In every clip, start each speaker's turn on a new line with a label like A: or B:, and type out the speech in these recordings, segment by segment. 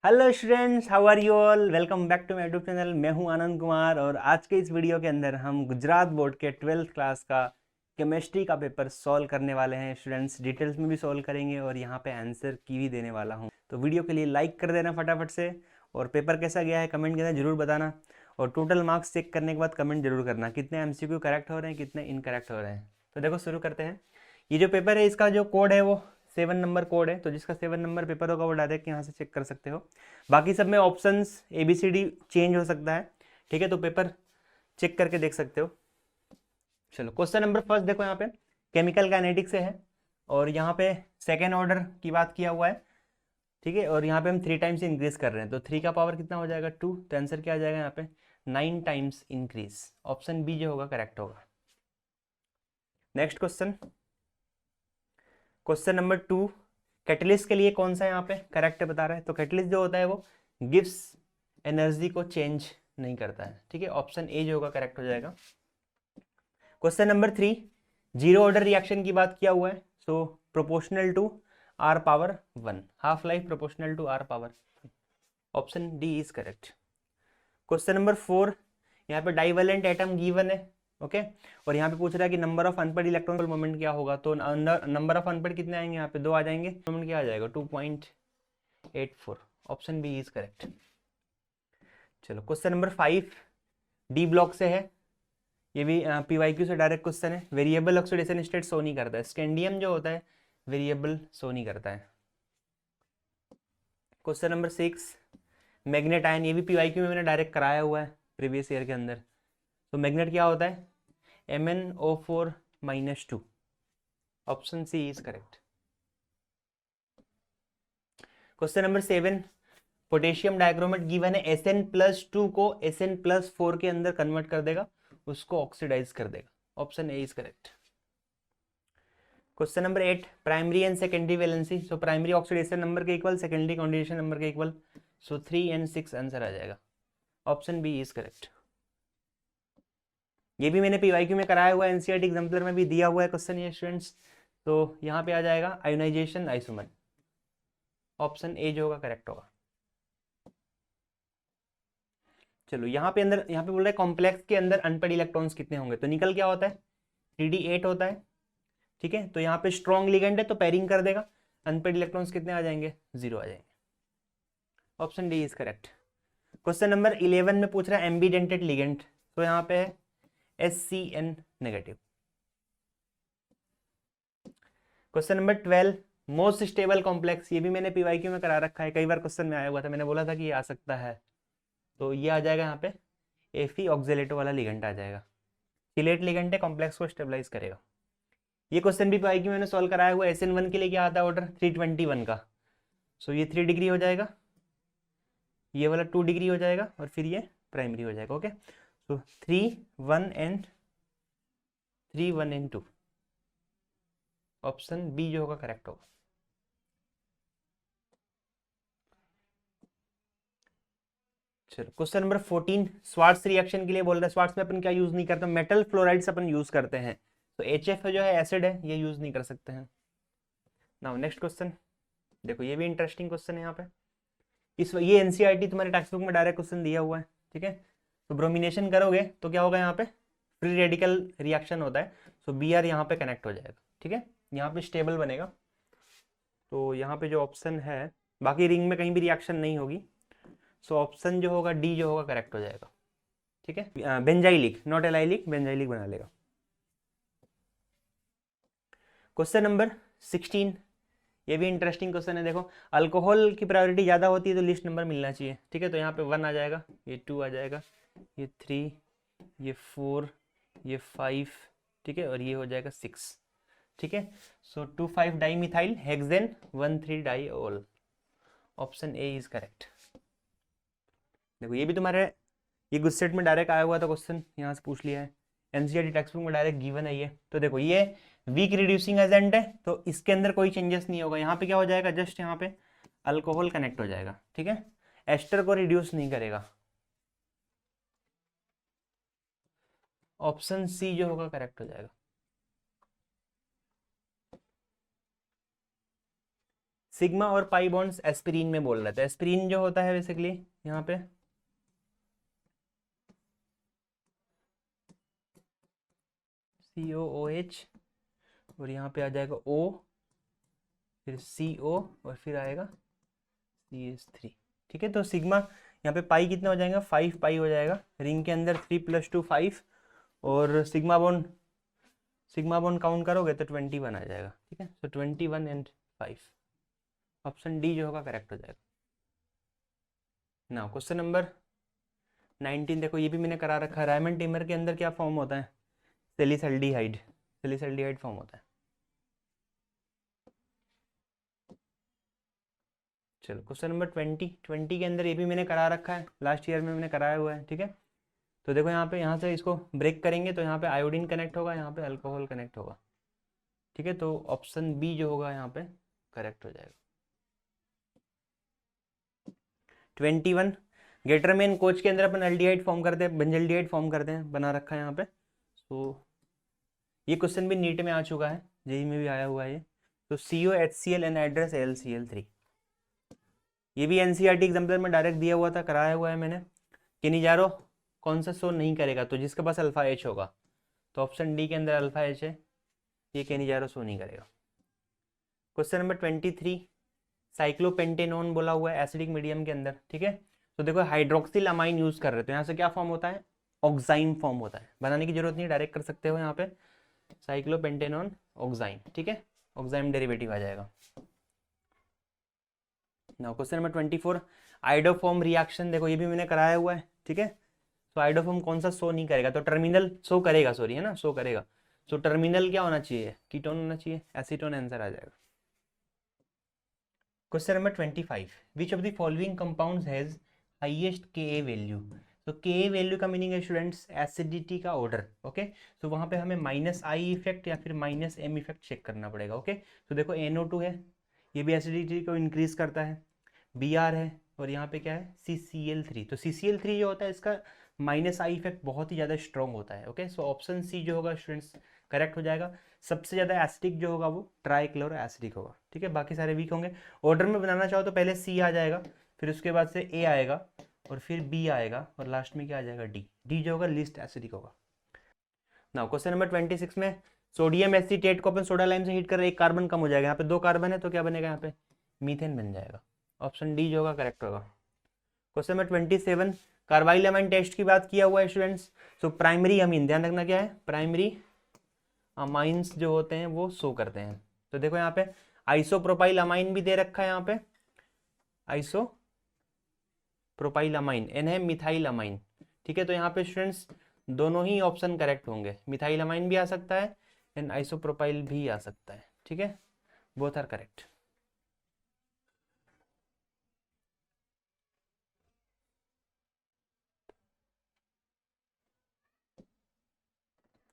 A: Hello students, how are you all. Welcome back to my YouTube channel. मैं हूं आनंद कुमार और आज के इस वीडियो के अंदर हम गुजरात बोर्ड के 12th क्लास का केमिस्ट्री का पेपर सॉल्व करने वाले हैं। स्टूडेंट्स डिटेल्स में भी सॉल्व करेंगे और यहां पे आंसर की भी देने वाला हूं। तो वीडियो के लिए लाइक कर देना फटाफट से, और पेपर कैसा गया है कमेंट के अंदर जरूर बताना। और टोटल मार्क्स चेक करने के बाद कमेंट जरूर करना कितने एमसीक्यू करेक्ट हो रहे हैं, कितने इनकरेक्ट हो रहे हैं। तो देखो शुरू करते हैं। ये जो पेपर है इसका जो कोड है वो 7 नंबर कोड है, तो जिसका 7 नंबर पेपर होगा वो डायरेक्ट यहाँ से चेक कर सकते हो। बाकी सब में ऑप्शंस ABCD चेंज हो सकता है, ठीक है, तो पेपर चेक करके देख सकते हो। चलो क्वेश्चन नंबर फर्स्ट देखो, यहाँ पे केमिकल काइनेटिक से है और यहाँ पे सेकेंड ऑर्डर की बात किया हुआ है, ठीक है। और यहाँ पे हम 3 टाइम्स इंक्रीज कर रहे हैं, तो 3 का पावर कितना हो जाएगा 2, तो आंसर क्या आ जाएगा यहाँ पे 9 टाइम्स इंक्रीज। ऑप्शन बी जो होगा करेक्ट होगा। Next question, question number 2, catalyst के लिए कौन सा यहाँ पे करेक्ट बता रहा है। तो कैटलिस्ट जो होता है वो गिव्स एनर्जी को चेंज नहीं करता है, ठीक है। ऑप्शन ए जो होगा करेक्ट हो जाएगा। Question number 3, zero order reaction की बात किया हुआ है, so proportional to R power 1, half life proportional to R power. Option D is correct. Question number 4, यहाँ पे डाइवेलेंट एटम गिवन है, ओके। और यहाँ पे पूछ रहा है कि number of unpaired electron moment क्या होगा, तो नंबर ऑफ अनपेड कितने आएंगे, यहाँ पे 2 आ जाएंगे, मोमेंट क्या आ जाएगा 2.84। Option B is correct. चलो क्वेश्चन नंबर 5 डी ब्लॉक से है, ये भी PYQ से डायरेक्ट क्वेश्चन है। वेरिएबल ऑक्सीडेशन स्टेट शो नहीं करता है, स्कैंडियम जो होता है वेरिएबल शो नहीं करता है। क्वेश्चन नंबर 6 मैग्नेट आयन, ये भी PYQ में मैंने डायरेक्ट कराया हुआ है प्रीवियस ईयर के अंदर। तो मैग्नेट क्या होता है MnO4-2। Option C is correct. Question number 7, potassium dichromate given है, Sn+2 को Sn+4 के अंदर कन्वर्ट कर देगा, उसको ऑक्सीडाइज कर देगा। Option A is correct. Question number 8, primary and secondary valency, so primary oxidation number के इक्वल, सेकेंडरी कॉन्जुगेशन नंबर के इक्वल, सो 3 and 6 आंसर आ जाएगा। Option B is correct. ये भी मैंने PYQ में कराया हुआ है, NCERT एग्जाम्पलर में भी दिया हुआ है क्वेश्चन ये स्टूडेंट्स। तो यहाँ पे आ जाएगा आयोनाइजेशन आइसोमर। ऑप्शन ए जो होगा करेक्ट होगा। चलो यहाँ पे बोल रहा है कॉम्प्लेक्स के अंदर अनपेड इलेक्ट्रॉन्स कितने होंगे, तो निकल क्या होता है 3D8 होता है, ठीक है। तो यहाँ पे स्ट्रॉन्ग लिगेंड है तो पेयरिंग कर देगा, अनपेड इलेक्ट्रॉन्स कितने आ जाएंगे 0 आ जाएंगे। Option D is correct. Question number 11 में पूछ रहा है एम्बीडेंटेड लिगेंड, तो यहाँ पे है SCN negative. Question number 12, most stable complex, ये भी मैंने PYQ में करा रखा है, कई बार क्वेश्चन में आया हुआ था, मैंने बोला था कि ये आ सकता है। तो ये आ जाएगा यहाँ पे Fe ऑक्जेलेटो वाला लिगेंड आ जाएगा। चिलेट लिगेंड है, कॉम्प्लेक्स को स्टेबलाइज करेगा। ये क्वेश्चन भी PYQ में मैंने सॉल्व कराया हुआ है। SN1 के लिए क्या आता है ऑर्डर 321 का, सो ये 3 डिग्री हो जाएगा, ये वाला 2 डिग्री हो जाएगा और फिर ये प्राइमरी हो जाएगा, okay. So 3 1 and 3 1 and 2। Option B जो होगा करेक्ट होगा। चलो क्वेश्चन नंबर 14, स्वार्ट्स रिएक्शन के लिए बोल रहा है। स्वार्ट्स में अपन क्या यूज नहीं करते, मेटल फ्लोराइड्स अपन यूज करते हैं, तो HF जो है एसिड है, ये यूज नहीं कर सकते हैं। नाउ नेक्स्ट क्वेश्चन देखो, ये भी इंटरेस्टिंग क्वेश्चन है यहाँ पे। ये NCERT तुम्हारे टेक्स्ट बुक में डायरेक्ट क्वेश्चन दिया हुआ है, ठीक है। तो ब्रोमिनेशन करोगे तो क्या होगा, यहाँ पे फ्री रेडिकल रिएक्शन होता है, सो Br यहाँ पे कनेक्ट हो जाएगा, ठीक है, यहाँ पे स्टेबल बनेगा। तो यहाँ पे जो ऑप्शन है, बाकी रिंग में कहीं भी रिएक्शन नहीं होगी, सो ऑप्शन जो होगा डी जो होगा करेक्ट हो जाएगा, ठीक है। बेंजाइलिक नॉट एलाइलिक, बेंजाइलिक बना लेगा। क्वेश्चन नंबर 16, ये भी इंटरेस्टिंग क्वेश्चन है। देखो अल्कोहल की प्रायोरिटी ज़्यादा होती है तो लिस्ट नंबर मिलना चाहिए, ठीक है। तो यहाँ पे 1 आ जाएगा, ये 2 आ जाएगा, ये 3, ये 4, ये 5, ठीक है, और ये हो जाएगा 6, ठीक है। सो 2,5 di methyl hexane 1,3 diol. Option A is correct. देखो ये भी तुम्हारे ये गुस्सेट में डायरेक्ट आया हुआ था क्वेश्चन, यहाँ से पूछ लिया है, NCERT टेक्स्ट बुक में डायरेक्ट गिवन है ये। तो देखो ये वीक रिड्यूसिंग एजेंट है, तो इसके अंदर कोई चेंजेस नहीं होगा। यहाँ पे क्या हो जाएगा, जस्ट यहाँ पे अल्कोहल कनेक्ट हो जाएगा, ठीक है, एस्टर को रिड्यूस नहीं करेगा। ऑप्शन सी जो होगा करेक्ट हो जाएगा। सिग्मा और पाई बॉन्ड्स एस्पिरिन में बोल रहे थे। एस्पिरिन जो होता है बेसिकली यहाँ पे COOH और यहाँ पे आ जाएगा O, फिर CO और फिर आएगा CH3। ठीक है, तो सिग्मा यहाँ पे पाई कितना हो जाएगा, 5 पाई हो जाएगा। रिंग के अंदर 3 + 2 5 और सिग्मा बॉन्ड काउंट करोगे तो 21 आ जाएगा। ठीक है, तो 21 एंड 5, ऑप्शन डी जो होगा करेक्ट हो जाएगा। ना क्वेश्चन नंबर 19 देखो, ये भी मैंने करा रखा है। रायमंड टिमर के अंदर क्या फॉर्म होता है, सेलिसल्डिहाइड फॉर्म होता है। चलो क्वेश्चन नंबर 20 के अंदर ये भी मैंने करा रखा है, लास्ट ईयर में मैंने कराया हुआ है। ठीक है, तो देखो यहाँ पे, यहाँ से इसको ब्रेक करेंगे तो यहाँ पे आयोडीन कनेक्ट होगा, यहाँ पे अल्कोहल कनेक्ट होगा। ठीक है, तो ऑप्शन बी जो होगा यहाँ पे करेक्ट हो जाएगा। 21 गेटरमेन कोच के अंदर अपन एल्डिहाइड फॉर्म करते हैं, बेंजल्डिहाइड फॉर्म करते हैं, बना रखा है यहाँ पे। तो ये क्वेश्चन भी नीट में आ चुका है, जेई में भी आया हुआ है ये। तो COHCl एनहाइड्रस AlCl3, ये भी NCERT एग्जाम्पल में डायरेक्ट दिया हुआ था, कराया हुआ है मैंने। किनिजारो कौन सा शो नहीं करेगा, तो जिसके पास अल्फा H होगा, तो ऑप्शन डी के अंदर अल्फा H है, ये किनिजारो शो नहीं करेगा। क्वेश्चन नंबर 23 साइक्लोपेंटेनोन बोला हुआ है एसिडिक मीडियम के अंदर। ठीक है, तो देखो हाइड्रोक्सिल अमाइन यूज कर रहे हो, तो यहाँ से क्या फॉर्म होता है, ऑक्साइन फॉर्म होता है। बनाने की जरूरत नहीं, डायरेक्ट कर सकते हो यहाँ पे, साइक्लोपेंटेनोन ऑक्साइन। ठीक है, ऑक्साइन डेरिवेटिव आ जाएगा। Now question number 24 iodoform reaction, देखो ये भी मैंने कराया हुआ है। ठीक है, तो आइडोफॉर्म कौन सा शो नहीं करेगा, तो टर्मिनल शो करेगा, सॉरी है ना, शो करेगा। तो टर्मिनल क्या होना चाहिए, कीटोन होना चाहिए, एसीटोन आंसर आ जाएगा। Question number 25 which of the following compounds has highest Ka value. तो Ka वैल्यू का मीनिंग है स्टूडेंट्स एसिडिटी का ऑर्डर। ओके, तो वहां पे हमें -I इफेक्ट या फिर -M इफेक्ट चेक करना पड़ेगा। ओके, तो देखो NO2 है, ये भी एसिडिटी को इंक्रीज करता है। Br है और यहाँ पे क्या है CCl3, तो CCl3 जो होता है इसका -I इफेक्ट बहुत ही ज़्यादा स्ट्रॉन्ग होता है। ओके, सो ऑप्शन सी जो होगा स्टूडेंट्स करेक्ट हो जाएगा। सबसे ज़्यादा एसिडिक जो होगा वो ट्राइक्लोरो एसिडिक होगा। ठीक है, बाकी सारे वीक होंगे। ऑर्डर में बनाना चाहो तो पहले C आ जाएगा, फिर उसके बाद से A आएगा और फिर B आएगा और लास्ट में क्या आ जाएगा D जो होगा लीस्ट एसिडिक होगा। नाउ क्वेश्चन नंबर 26 में सोडियम एसीटेट को अपन सोडा लाइम से हीट कर रहे हैं, एक कार्बन कम हो जाएगा, यहाँ पे 2 कार्बन है तो क्या बनेगा, यहाँ पे मीथेन बन जाएगा। ऑप्शन डी जो होगा करेक्ट होगा। Question number 27 carbylamine test की बात किया हुआ है स्टूडेंट्स। सो प्राइमरी अमीन, ध्यान रखना क्या है, प्राइमरी अमाइंस जो होते हैं वो शो करते हैं। तो देखो यहाँ पे आइसोप्रोपाइल अमाइन भी दे रखा है, यहाँ पे आइसोप्रोपाइल अमाइन, एन है मिथाइल अमाइन। ठीक है, तो यहाँ पे स्टूडेंट्स दोनों ही ऑप्शन करेक्ट होंगे, मिथाइल अमाइन भी आ सकता है एंड आइसोप्रोपाइल भी आ सकता है। ठीक है, both are correct.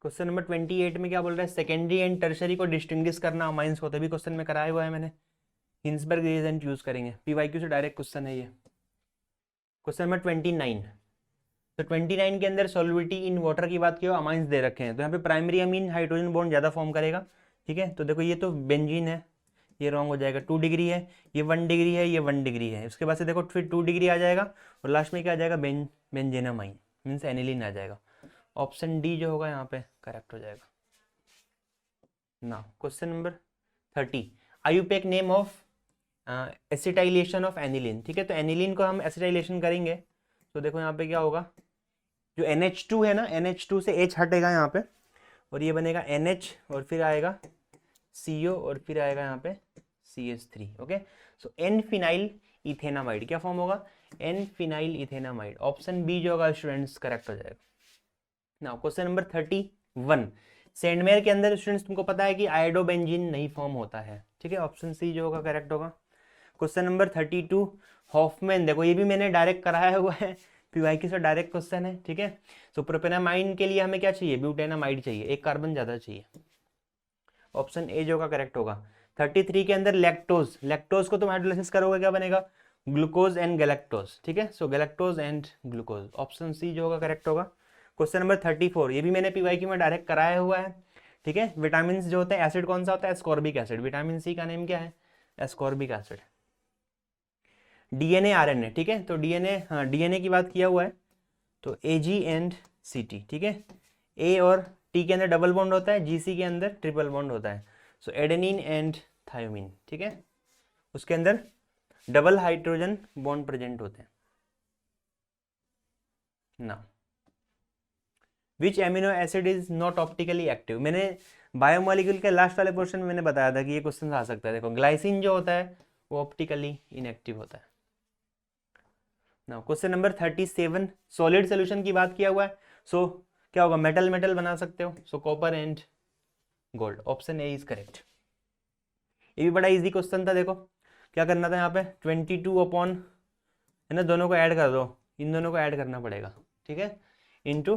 A: Question number 28 में क्या बोल रहा है, सेकेंडरी एंड टर्शरी को डिस्टिंग्विश करना अमाइंस को, तभी क्वेश्चन में कराया हुआ है मैंने। हिंसबर्ग रिएजेंट यूज करेंगे, PYQ से डायरेक्ट क्वेश्चन है ये। क्वेश्चन नंबर 29, तो 29 के अंदर सॉल्युबिलिटी इन वाटर की बात की, अमाइंस दे रखे हैं, तो यहाँ पे प्राइमरी अमीन हाइड्रोजन बॉन्ड ज्यादा फॉर्म करेगा। ठीक है, तो देखो ये तो बेंजीन है, ये रॉन्ग हो जाएगा, 2 डिग्री है, ये 1 डिग्री है, ये 1 डिग्री है। उसके बाद से देखो फिर 2 डिग्री आ जाएगा और लास्ट में क्या आ जाएगा, बेंजेनामाइन मीन्स एनिलीन आ जाएगा। ऑप्शन डी जो होगा यहाँ पे करेक्ट हो जाएगा। ना question number 30 IUPAC name of acetylation of aniline. ठीक है, तो एनिलीन को हम एसिटाइलेशन करेंगे तो देखो यहाँ पे क्या होगा, जो NH2 है ना, NH2 से H हटेगा यहाँ पे और ये बनेगा NH और फिर आएगा CO और फिर आएगा यहाँ पे CH3। Okay, so N phenyl ethanamide क्या फॉर्म होगा, N phenyl ethanamide. Option B जो होगा स्टूडेंट्स करेक्ट हो जाएगा। नाउ क्वेश्चन नंबर 31 सैंडमेयर के अंदर स्टूडेंट्स तुमको पता है कि आयोडोबेंजीन नहीं फॉर्म होता है। ठीक है, ऑप्शन सी जो होगा करेक्ट होगा। क्वेश्चन नंबर 32 हॉफमैन, देखो ये भी मैंने डायरेक्ट कराया हुआ है, PYQ से डायरेक्ट क्वेश्चन है। ठीक है, सो प्रोपेनामाइन के लिए हमें क्या चाहिए, ब्यूटेनामाइड चाहिए, एक कार्बन ज्यादा चाहिए। ऑप्शन ए जो होगा करेक्ट होगा। 33 के अंदर लैक्टोज, लैक्टोज को तुम हाइड्रोलाइसिस करोगे क्या बनेगा, ग्लूकोज एंड गैलेक्टोज। ठीक है, so galactose and glucose, option C जो होगा करेक्ट होगा। क्वेश्चन नंबर 34 ये भी मैंने PYQ में डायरेक्ट कराया हुआ है। ठीक है, विटामिन जो होते हैं, एसिड कौन सा होता है, एस्कॉर्बिक एसिड। विटामिन सी का नेम क्या है, एस्कॉर्बिक एसिड। डीएनए आरएनए, ठीक है, तो डीएनए, हाँ डीएनए की बात किया हुआ है, तो एजी एंड सीटी, ठीक है, ए और टी के अंदर डबल बॉन्ड होता है, जीसी के अंदर ट्रिपल बॉन्ड होता है, सो एडेनिन एंड थायोमीन, ठीक है, उसके अंदर डबल हाइड्रोजन बॉन्ड प्रेजेंट होते हैं ना। Which amino acid is not optically active, मैंने बायोमोलिक्यूल के लास्ट वाले पोर्शन में मैंने बताया था कि ये क्वेश्चन आ सकता है। देखो ग्लाइसिन जो होता है वो ऑप्टिकली इनएक्टिव होता है ना। क्वेश्चन नंबर 37, सॉलिड सोल्यूशन की बात किया हुआ है, सो क्या होगा, मेटल मेटल बना सकते हो, सो copper and gold, option A is correct. ये भी बड़ा इजी क्वेश्चन था। देखो क्या करना था यहाँ पे, 22 अपॉन, है ना, दोनों को ऐड कर दो, इन दोनों को ऐड करना पड़ेगा, ठीक है, इंटू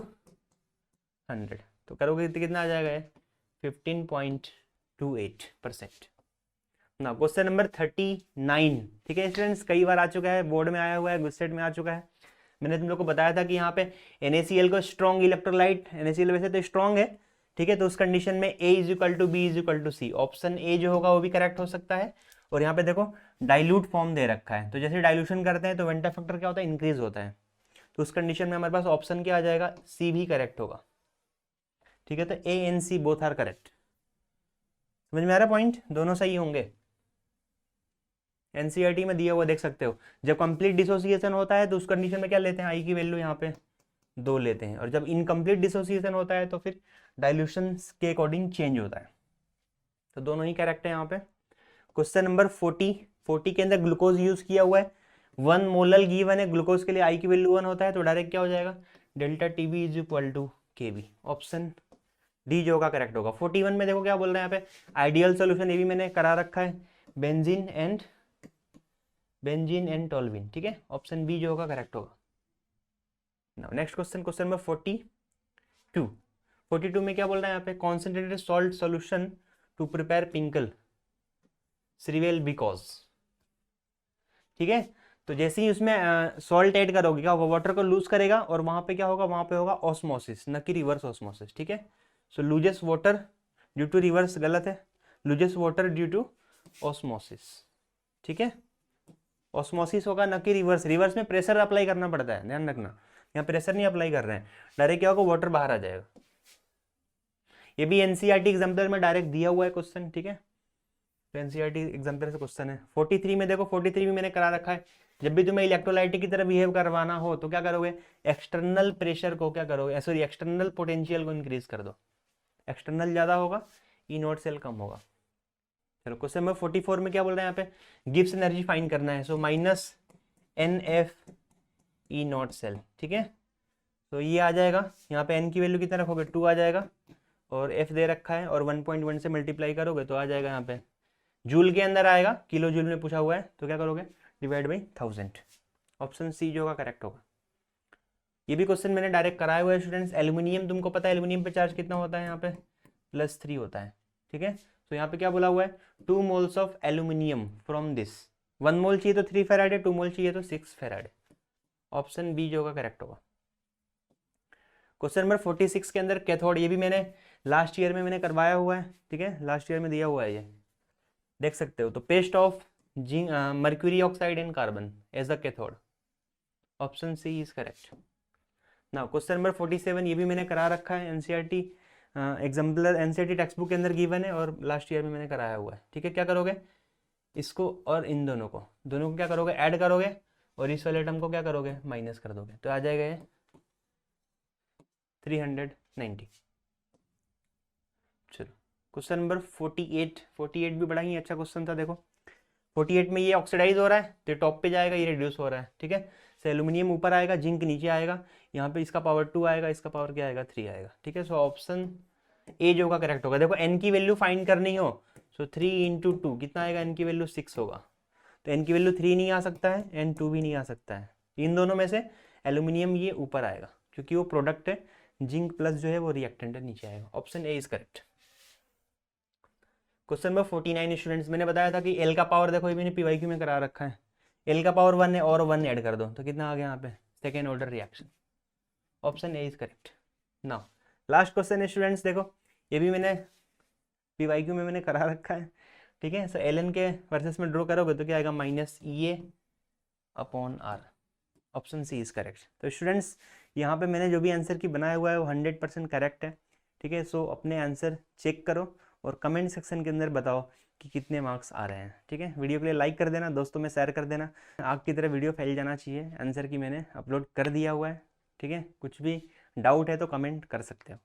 A: 100, तो करोगे तो कितना आ जाएगा, 15.28%। ना क्वेश्चन नंबर 39, ठीक है स्टूडेंट्स, कई बार आ चुका है, बोर्ड में आया हुआ है, गुस्सेट में आ चुका है। मैंने तुम लोग को बताया था कि यहाँ पे NaCl को स्ट्रॉन्ग इलेक्ट्रोलाइट, NaCl वैसे तो स्ट्रॉन्ग है, ठीक है, तो उस कंडीशन में A is equal to B is equal to C, option A जो होगा वो भी करेक्ट हो सकता है। और यहाँ पे देखो डाइल्यूट फॉर्म दे रखा है, तो जैसे डाइल्यूशन करते हैं तो वेंटा फैक्टर क्या होता है, इंक्रीज होता है, तो उस कंडीशन में हमारे पास ऑप्शन क्या आ जाएगा, सी भी करेक्ट होगा, ठीक है, तो A and C both are correct. समझ में आ रहा है पॉइंट, दोनों सही होंगे। एनसीईआरटी में दिया हुआ देख सकते हो, जब कंप्लीट डिसोसिएशन होता है तो उस कंडीशन में क्या लेते हैं, आई की वैल्यू यहाँ पे 2 लेते हैं, और जब इनकम्प्लीट डिसोसिएशन होता है तो फिर डाइल्यूशन के अकॉर्डिंग चेंज होता है, तो दोनों ही करेक्ट है यहाँ पे। क्वेश्चन नंबर 40 के अंदर ग्लूकोज यूज किया हुआ है, 1 मोलल गिवन है, ग्लूकोज के लिए आई की वैल्यू 1 होता है, तो डायरेक्ट क्या हो जाएगा, delta TB is equal to KB, option D जो होगा करेक्ट होगा। 41 में देखो क्या बोल रहे हैं यहाँ पे, आइडियल सोल्यूशन, ये भी मैंने करा रखा है, बेंजीन एंड टोल्यूइन, ठीक है, ऑप्शन बी जो होगा करेक्ट होगा। Now next question, question number 42 में क्या बोल रहा है यहाँ पे, concentrated salt solution to prepare pickle serial because, ठीक है, तो जैसे ही उसमें सॉल्ट ऐड करोगे क्या होगा, वाटर को लूज करेगा, और वहां पे क्या होगा, वहां पे होगा ऑस्मोसिस, न कि रिवर्स ऑस्मोसिस, ठीक है, so loses water due to reverse, गलत है, loses water due to osmosis, ठीक है, ऑस्मोसिस होगा न कि रिवर्स, रिवर्स में प्रेशर अप्लाई करना पड़ता है, ध्यान रखना, यहाँ प्रेशर नहीं अप्लाई कर रहे हैं, डायरेक्ट क्या होगा, वाटर बाहर आ जाएगा। ये भी एनसीईआरटी एग्जाम्पलर में डायरेक्ट दिया हुआ है क्वेश्चन, ठीक है, तो एनसीईआरटी एग्जाम्पलर से क्वेश्चन है। 43 में देखो, 43 भी मैंने करा रखा है, जब भी तुम्हें इलेक्ट्रोलाइट की तरह बिहेव करवाना हो तो क्या करोगे, एक्सटर्नल प्रेशर को क्या करोगे, सॉरी एक्सटर्नल पोटेंशियल को इंक्रीज कर दो, एक्सटर्नल ज्यादा होगा, ई नॉट सेल कम होगा। चलो क्वेश्चन नंबर 44 में क्या बोल रहे हैं यहाँ पे, गिब्स एनर्जी फाइंड करना है, so minus NF E naught cell, ठीक है, तो ये आ जाएगा, यहाँ पे n की वैल्यू कितना रखोगे, 2 आ जाएगा, और f दे रखा है, और 1.1 से मल्टीप्लाई करोगे तो आ जाएगा, यहाँ पे जूल के अंदर आएगा, किलो जूल में पूछा हुआ है, तो क्या करोगे, डिवाइड बाई 1000, ऑप्शन सी जो होगा करेक्ट होगा। ये भी क्वेश्चन मैंने डायरेक्ट कराया हुआ है स्टूडेंट्स। एल्यूमिनियम तुमको पता है, एल्यूमिनियम पे चार्ज कितना होता है, यहाँ पे +3 होता है, ठीक है, तो यहाँ पे क्या बोला हुआ है, 2 moles of aluminium from this, 1 मोल चाहिए तो 3 फेराड है, 2 मोल चाहिए तो 6 फेराड है, ऑप्शन बी जो होगा करेक्ट होगा। क्वेश्चन नंबर 46 के अंदर कैथोड, ये भी मैंने लास्ट ईयर में मैंने करवाया हुआ है, ठीक है, लास्ट ईयर में दिया हुआ है, ये देख सकते हो, तो paste of zinc mercury oxide and carbon as the cathode, option C is correct. Now question number 47, ये भी मैंने करा रखा है, NCERT exemplar, NCERT text book के अंदर गिवन है, और लास्ट ईयर में मैंने कराया हुआ है, ठीक है, क्या करोगे, इसको और इन दोनों को क्या करोगे, ऐड करोगे, और इस वाले टर्म को क्या करोगे, माइनस कर दोगे, तो आ जाएगा ये 390। चलो क्वेश्चन नंबर 48 भी बड़ा ही अच्छा क्वेश्चन था। देखो 48 में ये ऑक्सीडाइज हो रहा है, तो टॉप पे जाएगा, ये रिड्यूस हो रहा है, ठीक है, सो एल्यूमिनियम ऊपर आएगा, जिंक नीचे आएगा, यहाँ पे इसका पावर 2 आएगा, इसका पावर क्या आएगा, 3 आएगा, ठीक है, सो ऑप्शन ए जो होगा करेक्ट होगा। देखो एन की वैल्यू फाइंड करनी हो, सो 3 × 2 कितना आएगा, एन की वैल्यू 6 होगा, तो एन की वैल्यू 3 नहीं आ सकता है, एन 2 भी नहीं आ सकता है, इन दोनों में से एल्यूमिनियम ये ऊपर आएगा, क्योंकि वो प्रोडक्ट है, जिंक प्लस जो है वो रिएक्टेंट है, नीचे आएगा, option A is correct. Question number 49 students, मैंने बताया था कि एल का पावर, देखो ये मैंने पीवाईक्यू में करा रखा है, एल का पावर 1 है, और 1 ऐड कर दो तो कितना आ गया यहाँ पे, second order reaction, option A is correct. Now last question है स्टूडेंट्स, देखो ये भी मैंने पीवाईक्यू में मैंने करा रखा है, ठीक है। सो ln के वर्सेस में ड्रॉ करोगे तो क्या आएगा, -EA/R। Option C is correct. तो स्टूडेंट्स यहाँ पे मैंने जो भी आंसर की बनाया हुआ है वो 100% करेक्ट है। ठीक है। सो अपने आंसर चेक करो और कमेंट सेक्शन के अंदर बताओ कि कितने मार्क्स आ रहे हैं। ठीक है। वीडियो के लिए लाइक कर देना, दोस्तों में शेयर कर देना। आग की तरह वीडियो फैल जाना चाहिए। आंसर की मैंने अपलोड कर दिया हुआ है। ठीक है। कुछ भी डाउट है तो कमेंट कर सकते हो।